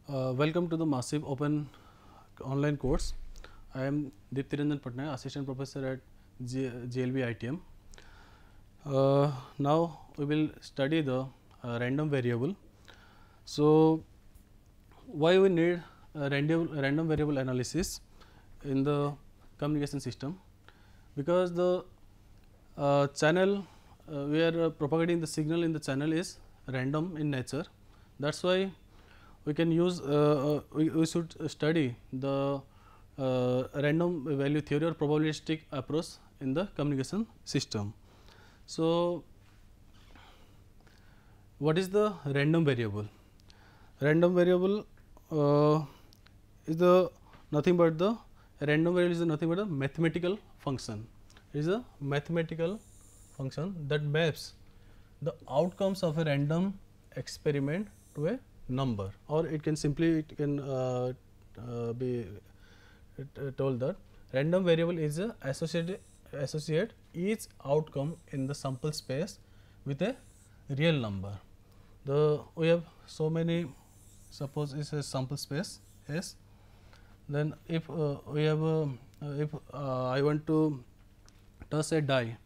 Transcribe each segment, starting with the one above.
Welcome to the massive open online course. I am Deeptiranjan Patnaik, Assistant Professor at GLB ITM. Now we will study the random variable. So, why we need random variable analysis in the communication system? Because the channel we are propagating the signal in the channel is random in nature. That is why we can use we should study the random value theory or probabilistic approach in the communication system. So, what is the random variable? Random variable is the nothing but the random variable is nothing but a mathematical function. It is a mathematical function that maps the outcomes of a random experiment to a number, or it can simply be told that random variable is a associate each outcome in the sample space with a real number. We have so many, suppose is a sample space S. Then if we have if I want to toss a die,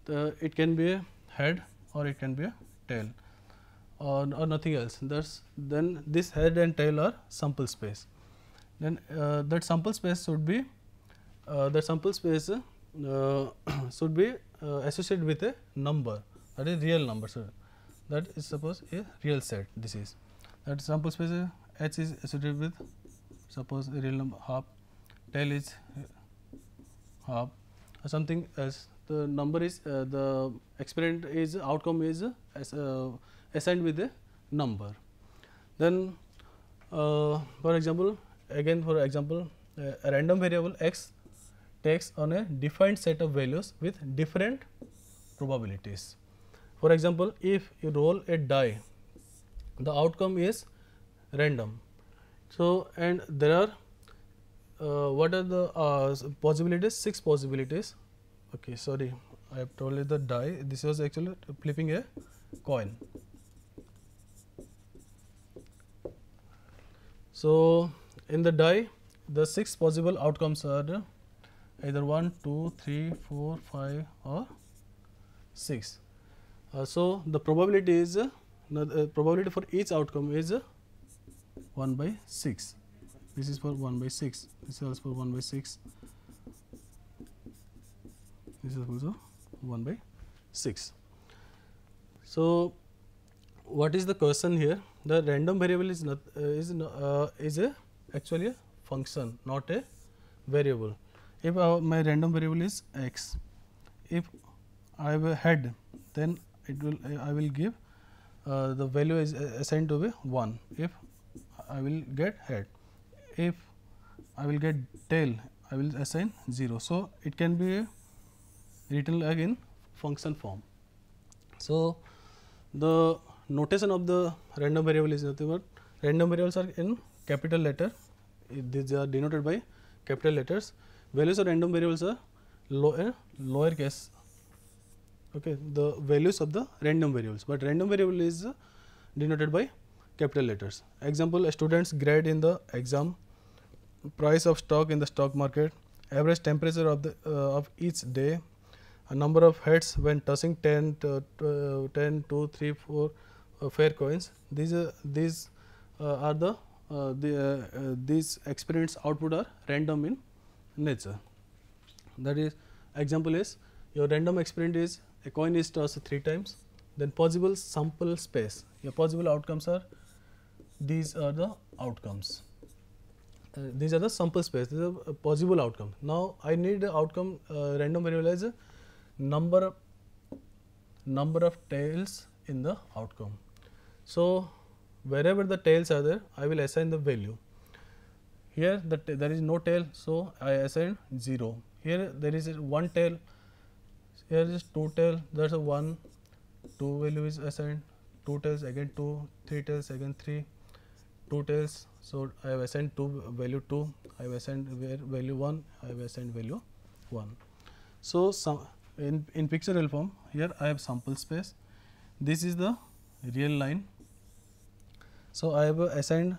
it can be a head or it can be a tail or nothing else. Then this head and tail are sample space. Then that sample space should be should be associated with a number, that is real number. So, that is suppose a real set. This is that sample space H is associated with suppose a real number half, tail is half or something else. The number is the experiment is outcome is assigned with a number. Then for example, a random variable x takes on a defined set of values with different probabilities. For example, if you roll a die, the outcome is random. So, and there are what are the possibilities? 6 possibilities. Okay, sorry, I have told you the die. This was actually flipping a coin. So, in the die, the 6 possible outcomes are either 1, 2, 3, 4, 5 or 6. So, the probability is probability for each outcome is 1 by 6. This is for 1 by 6. This is also for 1 by 6. This is also 1 by 6. So, what is the question here? The random variable is not is a actually a function, not a variable. If my random variable is x, if I have a head, then it will I will give the value is assigned to be 1. If I will get head, if I will get tail, I will assign 0. So, it can be written like in function form. So, the notation of the random variable is nothing but random variables are in capital letter. These are denoted by capital letters. Values of random variables are lower case. Okay, the values of the random variables, but random variable is denoted by capital letters. Example: a student's grade in the exam, price of stock in the stock market, average temperature of the of each day, a number of heads when tossing 10, 2, 3, 4 fair coins. These are the these experiments output are random in nature. That is, example is your random experiment is a coin is tossed 3 times, then possible sample space, your possible outcomes are these are the outcomes. These are the sample space, these are a possible outcome. Now, I need the outcome random variable as a number of tails in the outcome. So, wherever the tails are there, I will assign the value. Here there is no tail, so I assign 0. Here there is one tail, here is 2 tail, there is a 1, 2 value is assigned, 2 tails again 2, 3 tails again 3, 2 tails. So, I have assigned 2 value 2, I have assigned value 1, I have assigned value 1. So, in pictorial form, here I have sample space, this is the real line. So, I have assigned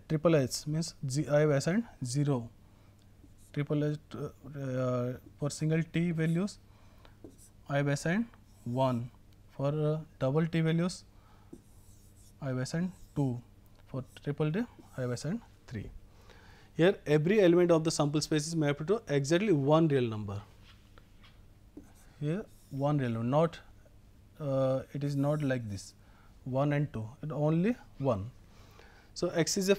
triple H means I have assigned 0. Triple H for single T values I have assigned 1. For double T values I have assigned 2. For triple T I have assigned 3. Here every element of the sample space is mapped to exactly one real number. Here one real number, not it is not like this 1 and 2, it only 1. So x is a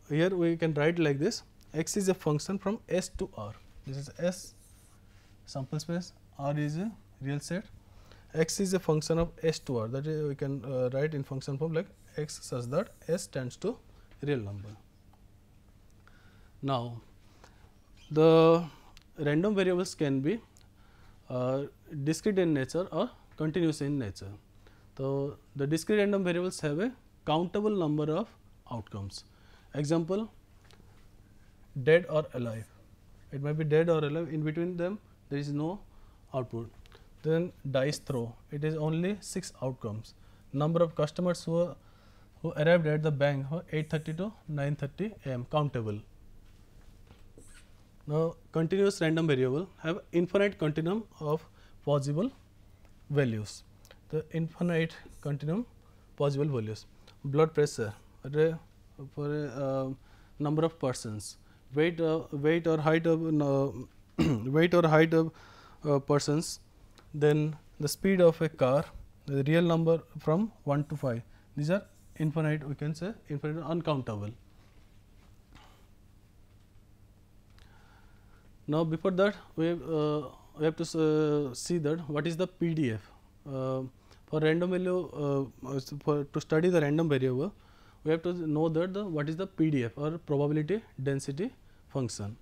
here we can write like this, x is a function from S to R. This is S sample space, R is a real set, x is a function of S to R, that is we can write in function form like x such that S tends to real number. Now the random variables can be discrete in nature or continuous in nature. So the discrete random variables have a countable number of outcomes. Example, dead or alive. It might be dead or alive, in between them there is no output. Then dice throw, it is only 6 outcomes. Number of customers who arrived at the bank 8:30 to 9:30 am, countable. Now continuous random variable have infinite continuum of possible values. The infinite continuum possible values. Blood pressure for a number of persons, weight or height of weight or height of persons, then the speed of a car, the real number from 1 to 5. These are infinite, we can say infinite, uncountable. Now before that we have to see that what is the PDF. For random value, to study the random variable, we have to know that what is the PDF or probability density function.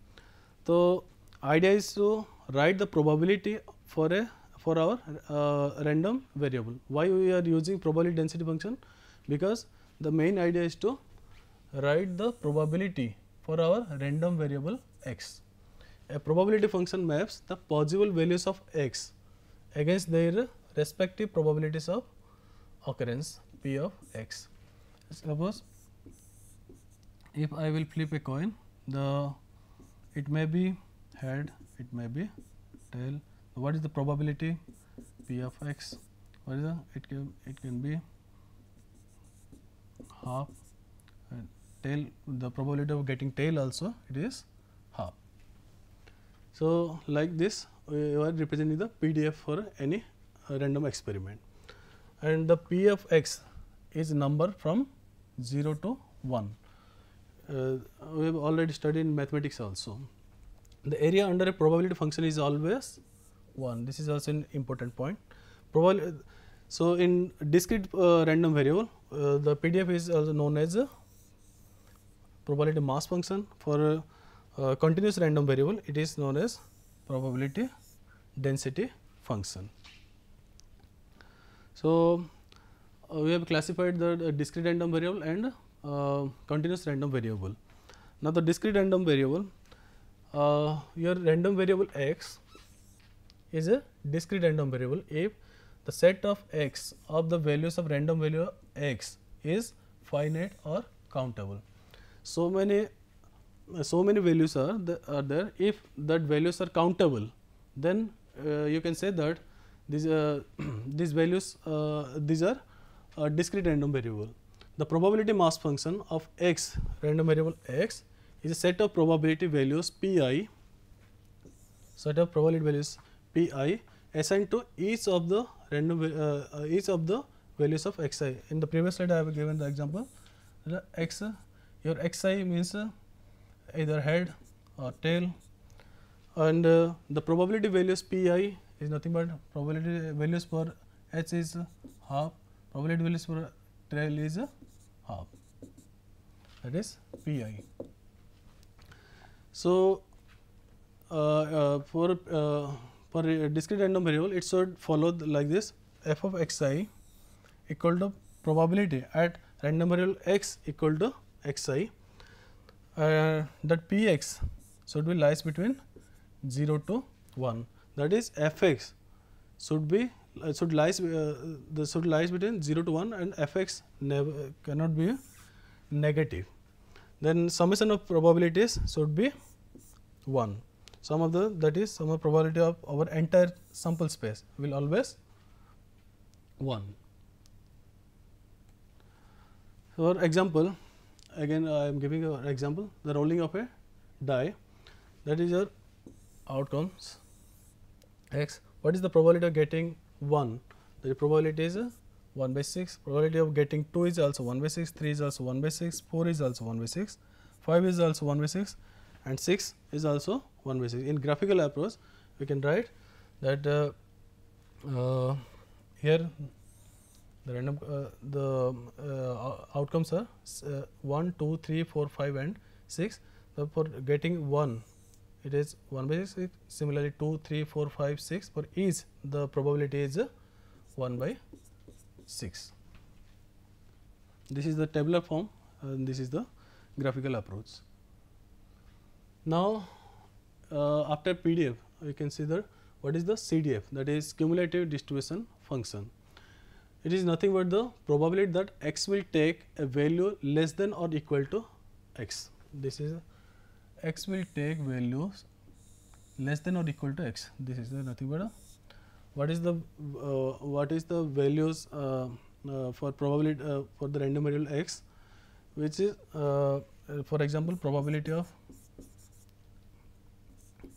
So idea is to write the probability for our random variable. Why we are using probability density function? Because the main idea is to write the probability for our random variable x. A probability function maps the possible values of x against their respective probabilities of occurrence p of x. Suppose if I will flip a coin, it may be head, it may be tail. What is the probability p of x? What is it can be half, and tail, the probability of getting tail also it is half. So like this we are representing the PDF for any random experiment, and the p of x is number from 0 to 1. We have already studied in mathematics also. The area under a probability function is always 1. This is also an important point. So in discrete random variable, the PDF is also known as a probability mass function. For continuous random variable, it is known as probability density function. So we have classified the discrete random variable and continuous random variable. Now the discrete random variable, your random variable x is a discrete random variable if the set of x of the values of random value x is finite or countable. So many values are there. If that values are countable, then you can say that these values these are discrete random variable. The probability mass function of x, random variable x, is a set of probability values pi, assigned to each of the random each of the values of xi. In the previous slide I have given the example, your xi means either head or tail, and the probability values pi is nothing but probability values for h is half, probability values for tail is half, that is pi. So for a discrete random variable, it should follow like this: f of xi equal to probability at random variable x equal to xi, that px should be lies between 0 to 1, that is fx should lies between 0 to 1, and fx cannot be negative. then summation of probabilities should be 1. Sum of the, that is sum of probability of our entire sample space will always 1. For example, again I am giving an example, the rolling of a die, that is your outcomes x. What is the probability of getting 1? The probability is 1 by 6, probability of getting 2 is also 1 by 6, 3 is also 1 by 6, 4 is also 1 by 6, 5 is also 1 by 6, and 6 is also 1 by 6. In graphical approach, we can write that here the random outcomes are 1, 2, 3, 4, 5 and 6. So, for getting 1, it is 1 by 6. Similarly, 2, 3, 4, 5, 6, for each the probability is 1 by 6. This is the tabular form and this is the graphical approach. Now, after PDF, we consider what is the CDF, that is cumulative distribution function. It is nothing but the probability that x will take a value less than or equal to x. This is x will take values less than or equal to x. This is nothing but what is the values for probability for the random variable x, which is for example probability of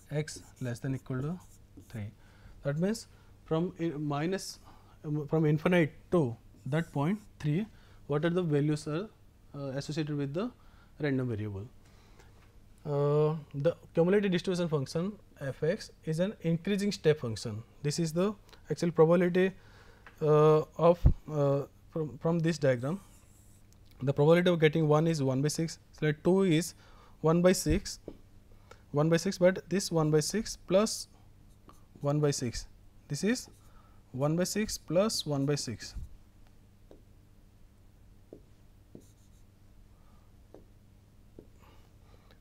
x less than equal to 3. That means from from infinite to that point 3, what are the values are associated with the random variable. The cumulative distribution function f x is an increasing step function. This is the actual probability of from this diagram. The probability of getting 1 is 1 by 6, so 2 is 1 by 6, but this 1 by 6 plus 1 by 6, this is 1 by 6 plus 1 by 6.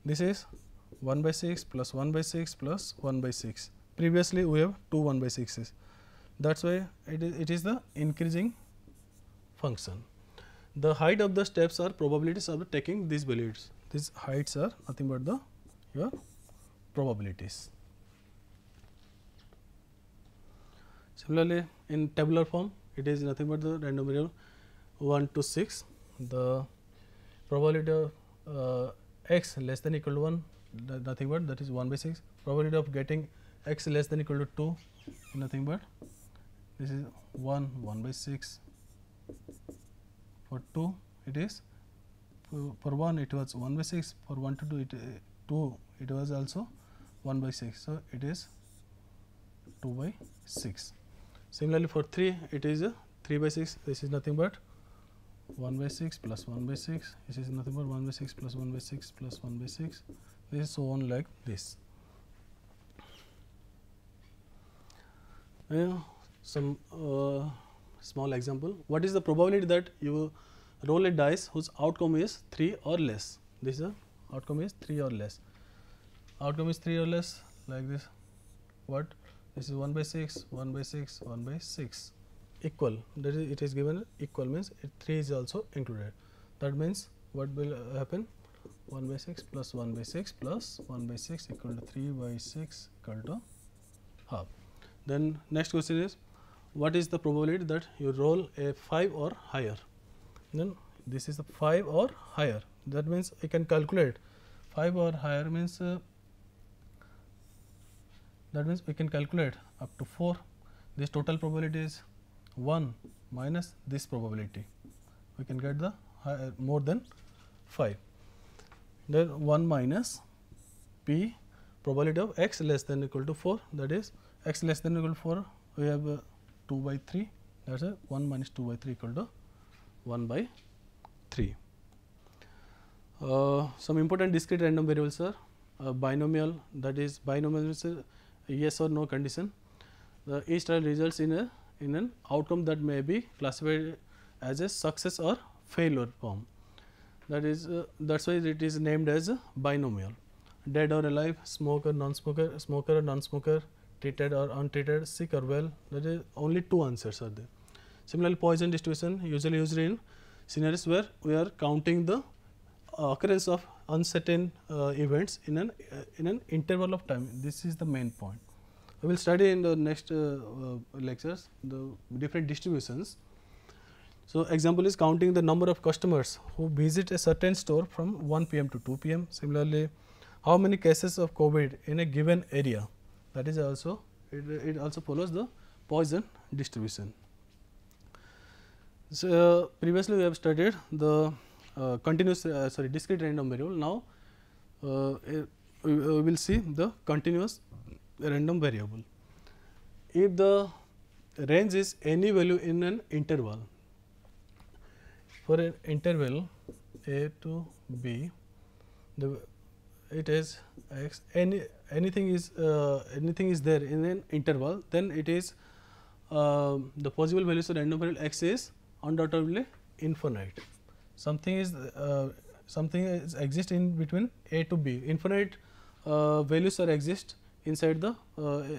This is 1 by 6 plus 1 by 6 plus 1 by 6. Previously, we have 2 1 by 6s. That is why it is the increasing function. The height of the steps are probabilities of taking these values. These heights are nothing but the your probabilities. Similarly, in tabular form, it is nothing but the random variable 1 to 6. The probability of x less than equal to 1, nothing but that is 1 by 6. Probability of getting x less than equal to 2, nothing but this is 1 by 6. For 2, it is for 1 it was 1 by 6. For 1 to 2 it was also 1 by 6. So, it is 2 by 6. Similarly, for 3 it is 3 by 6. This is nothing but 1 by 6 plus 1 by 6. This is nothing but 1 by 6 plus 1 by 6 plus 1 by 6. This is so on like this. Some small example. What is the probability that you roll a dice whose outcome is 3 or less? This is the outcome is 3 or less. Outcome is 3 or less like this. What? This is 1 by 6, 1 by 6, 1 by 6. Equal. That is, it is given equal means 3 is also included. That means what will happen? 1 by 6 plus 1 by 6 plus 1 by 6 equal to 3 by 6 equal to half. Then next question is, what is the probability that you roll a 5 or higher? Then this is a 5 or higher. That means you can calculate 5 or higher means that means we can calculate up to 4. This total probability is 1 minus this probability. We can get the more than 5. Then 1 minus p probability of x less than or equal to 4, that is x less than or equal to 4, we have 2 by 3, that is 1 minus 2 by 3 equal to 1 by 3. Some important discrete random variables are binomial, that is binomial means yes or no condition. Each trial results in an outcome that may be classified as a success or failure form. That is that's why it is named as a binomial. Dead or alive, smoker, non-smoker, smoker or non-smoker, treated or untreated, sick or well. That is only 2 answers are there. Similarly, Poisson distribution usually used in scenarios where we are counting the occurrence of uncertain events in an interval of time. This is the main point. We will study in the next lectures the different distributions. So, example is counting the number of customers who visit a certain store from 1 p.m. to 2 p.m. Similarly, how many cases of COVID in a given area, that is also it also follows the Poisson distribution. So, previously we have studied the discrete random variable. Now, we will see the continuous random variable. If the range is any value in an interval, for an interval a to b, it is x, anything is there in an interval, then it is the possible values of random variable x is undoubtedly infinite. Something is exist in between a to b. Infinite values are exist inside the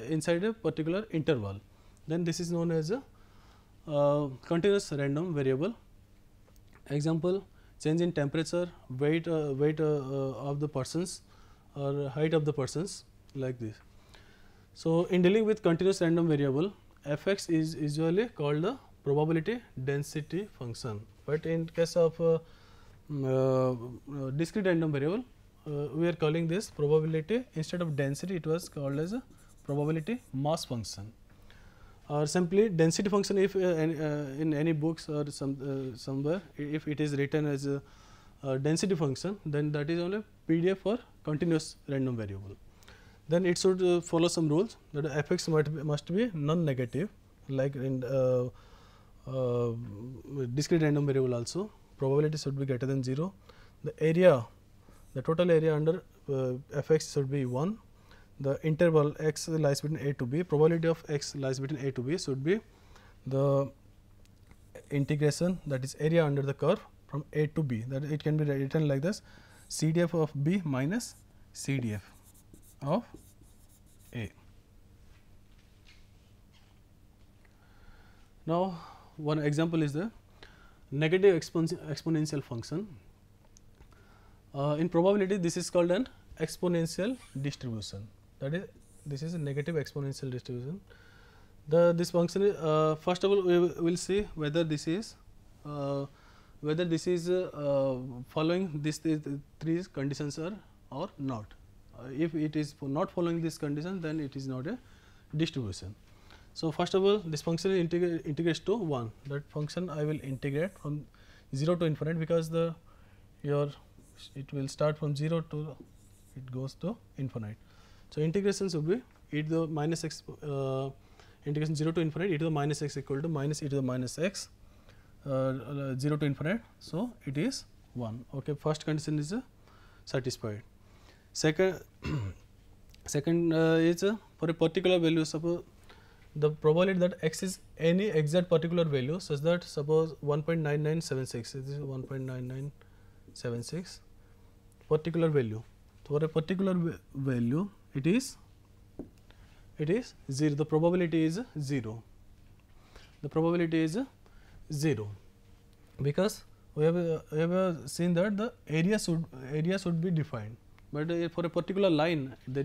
inside a particular interval. Then this is known as a continuous random variable. Example: change in temperature, weight of the persons, or height of the persons, like this. So, in dealing with continuous random variable, f(x) is usually called the probability density function, but in case of discrete random variable, we are calling this probability, instead of density it was called as a probability mass function, or simply density function. If in any books or somewhere, if it is written as a density function, then that is only PDF for continuous random variable. Then it should follow some rules that f(x) must be non-negative, like in discrete random variable also. Probability should be greater than 0. The area, the total area under f(x) should be 1. The interval x lies between a to b, probability of x lies between a to b should be the integration, that is area under the curve from a to b, that it can be written like this: CDF of b minus CDF of a. Now, one example is the negative exponential function. In probability, this is called an exponential distribution. That is, this is a negative exponential distribution. This function is, first of all, we will see whether this is following these three conditions or not. If it is not following this condition, then it is not a distribution. So, first of all, this function integrates to 1. That function I will integrate from 0 to infinite, because it will start from 0 to it goes to infinite. So, integration should be e to the minus x, integration 0 to infinite e to the minus x equal to minus e to the minus x 0 to infinite. So, it is 1. Okay, first condition is satisfied. Second is for a particular value, suppose the probability that x is any exact particular value, such that suppose 1.9976, this is 1.9976 particular value. For a particular value, it is 0. The probability is 0. The probability is 0, because we have seen that the area should be defined, but for a particular line there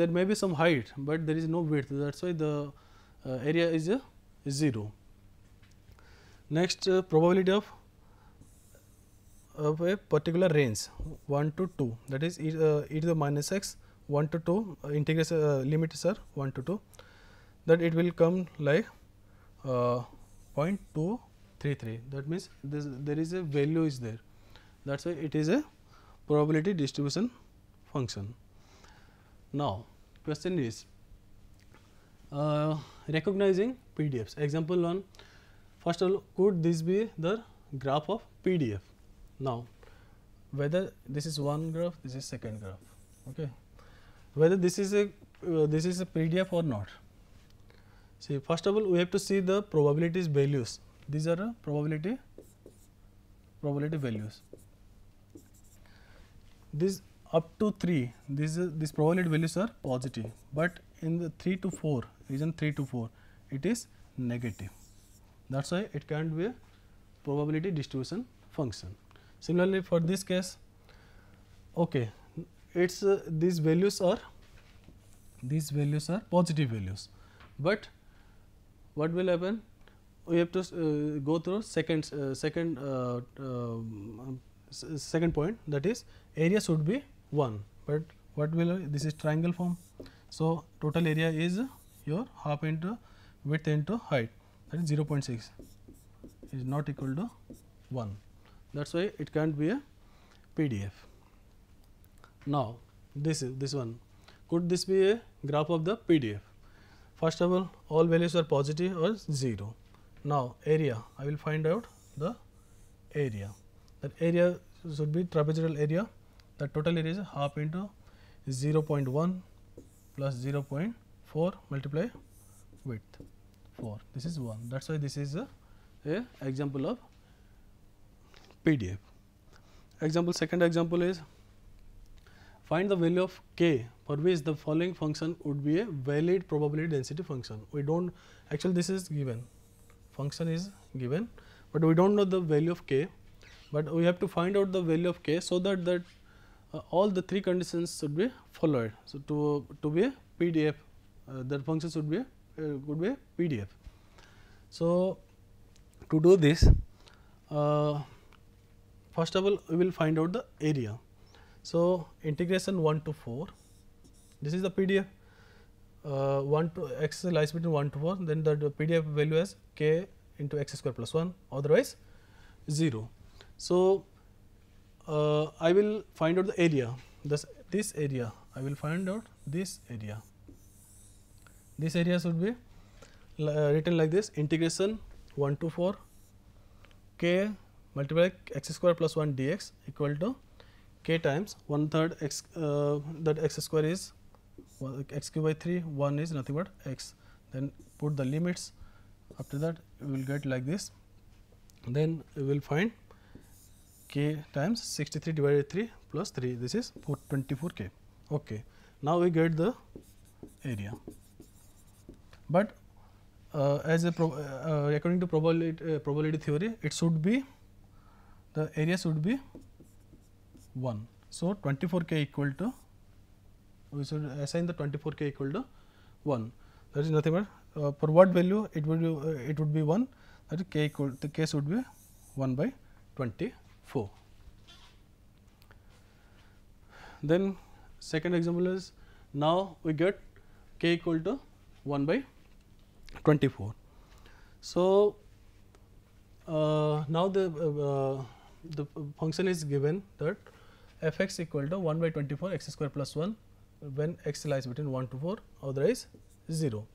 may be some height, but there is no width. That's why the area is 0. Next, probability of a particular range 1 to 2, that is e to the minus x 1 to 2, integration limits are 1 to 2, that it will come like 0.233. That means there is a value is there. That's why it is a probability distribution function. Now, question is recognizing PDFs. Example 1. First of all, could this be the graph of PDF? Now, whether this is one graph, this is second graph. Okay, whether this is a PDF or not. See, first of all, we have to see the probabilities values. These are probability values. This up to 3, these probability values are positive, but in the 3 to 4, region 3 to 4, it is negative. That's why it can't be a probability distribution function. Similarly, for this case, okay, it's these values are positive values, but what will happen? We have to go through second point, that is area should be 1, but what will this is triangle form. So, total area is your half into width into height, that is 0.6 is not equal to 1. That is why it can't be a PDF. Now, this one, could this be a graph of the PDF? First of all values are positive or 0. Now, area, I will find out the area. That area should be trapezoidal area. The total area is half into 0.1 plus 0.4 multiply width 4. This is 1. That is why this is a example of PDF. Second example is, find the value of k for which the following function would be a valid probability density function. We don't actually, this is given, function is given, but we don't know the value of k, but we have to find out the value of k, so that all the 3 conditions should be followed. So, to be a PDF, that function should be could be a PDF. So, to do this, first of all we will find out the area. So, integration 1 to 4, this is the PDF, 1 to x lies between 1 to 4, then the PDF value is k into x square plus 1, otherwise 0. So, I will find out the area, thus this area, I will find out this area. This area should be written like this, integration 1 to 4 k multiply x square plus 1 dx equal to k times 1/3 x, that x square is x cube by 3, 1 is nothing but x, then put the limits, after that we will get like this, then we will find k times 63 divided 3 plus 3, this is 24k. Okay. Now, we get the area, but as a according to probability theory, it should be, the area should be 1. So, 24k equal to, we should assign the 24k equal to 1, that is nothing but for what value it would be 1, that is k equal, the k should be 1 by 24. Then second example is, now we get k equal to 1 by 24. So, now the function is given that f x equal to 1 by 24 x square plus 1 when x lies between 1 to 4, otherwise 0.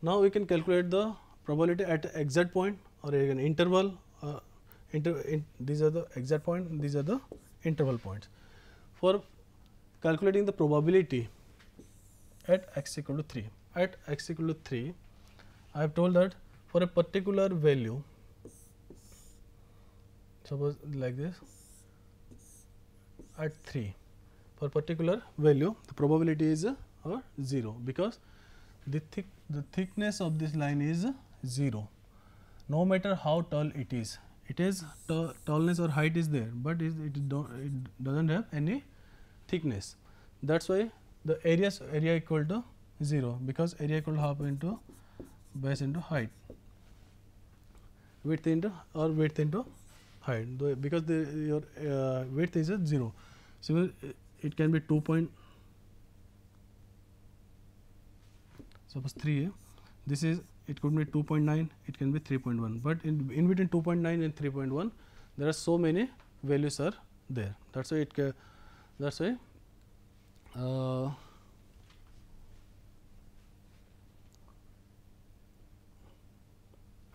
Now, we can calculate the probability at exact point or an interval, these are the exact point, these are the interval points. For calculating the probability at x equal to 3, at x equal to 3, I have told that for a particular value, suppose like this, at 3, for particular value the probability is 0, because the thickness of this line is 0, no matter how tall it is. It is tallness or height is there, but it doesn't have any thickness. That is why the area equal to 0, because area equal to half into base into height, width into height, because your width is 0. So, it can be 2 point, suppose 3, this is, it could be 2.9, it can be 3.1, but in between 2.9 and 3.1 there are so many values are there. That is why that's why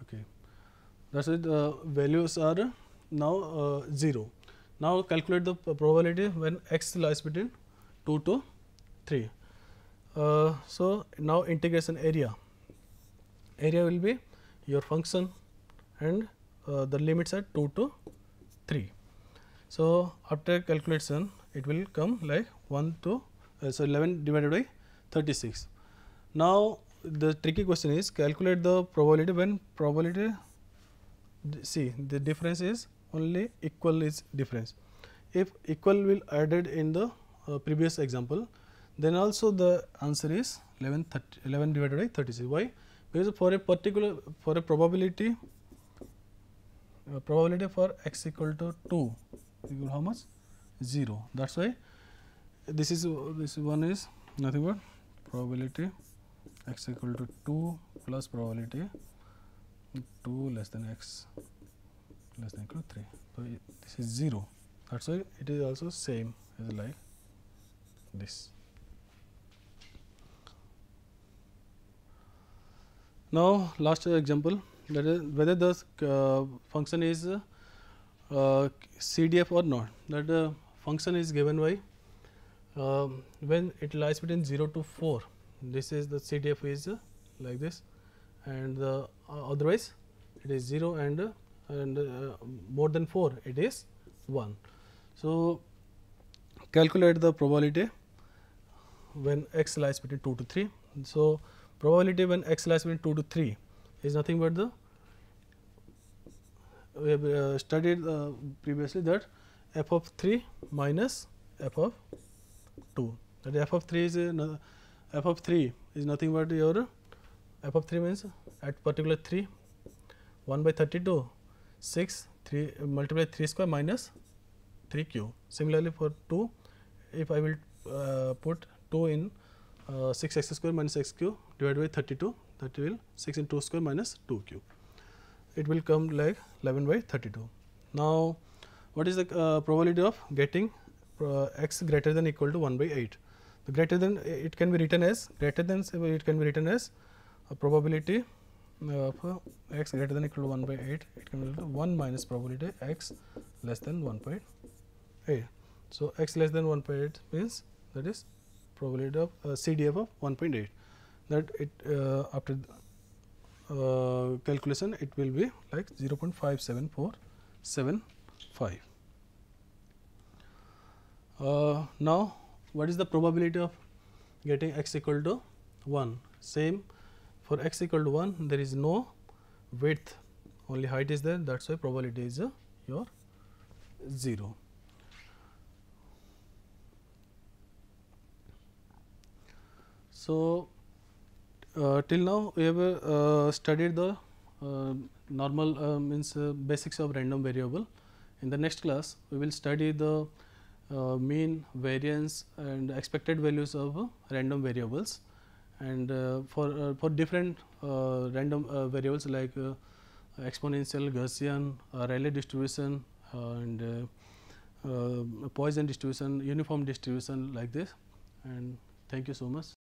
okay, that's why the values are now 0. Now, calculate the probability when x lies between 2 to 3. So, now integration area will be your function and the limits are 2 to 3. So, after calculation it will come like 1 to 11 divided by 36. Now, the tricky question is calculate the probability when probability, see the difference is only equal is difference. If equal will added in the previous example, then also the answer is 11 divided by 36. Why? Because for a particular, for a probability for x equal to 2 equal how much? 0. That is why this one is nothing but probability x equal to 2 plus probability 2 less than x less than equal to 3. So, this is 0. That is why it is also same as like this. Now, last example, that is whether the function is CDF or not. That function is given by when it lies between 0 to 4. This is the CDF is like this, and otherwise it is 0 and more than 4 it is 1. So, calculate the probability when x lies between 2 to 3. So, probability when x lies between 2 to 3 is nothing but the, we have studied previously that f of 3 minus f of 2. That f of 3 is f of 3 is nothing but your f of 3 means at particular 3 1 by 32 6 3 multiply 3 square minus 3 cube. Similarly, for 2, if I will put 2 in 6 x square minus x cube divided by 32, that will 6 in 2 square minus 2 cube. It will come like 11 by 32. Now, what is the probability of getting x greater than equal to 1 by 8? The greater than, it can be written as greater than, it can be written as a probability of x greater than equal to 1 by 8. It can be equal to 1 minus probability x less than 1.8. So, x less than 1.8 means that is probability of CDF of 1.8. That it after calculation it will be like 0.57475. Now, what is the probability of getting x equal to 1? Same, for x equal to 1 there is no width, only height is there, that is why probability is your 0. So, till now we have studied the normal means basics of random variable. In the next class we will study the mean, variance and expected values of random variables, and for different random variables like exponential, Gaussian, Rayleigh distribution and Poisson distribution, uniform distribution, like this. And thank you so much.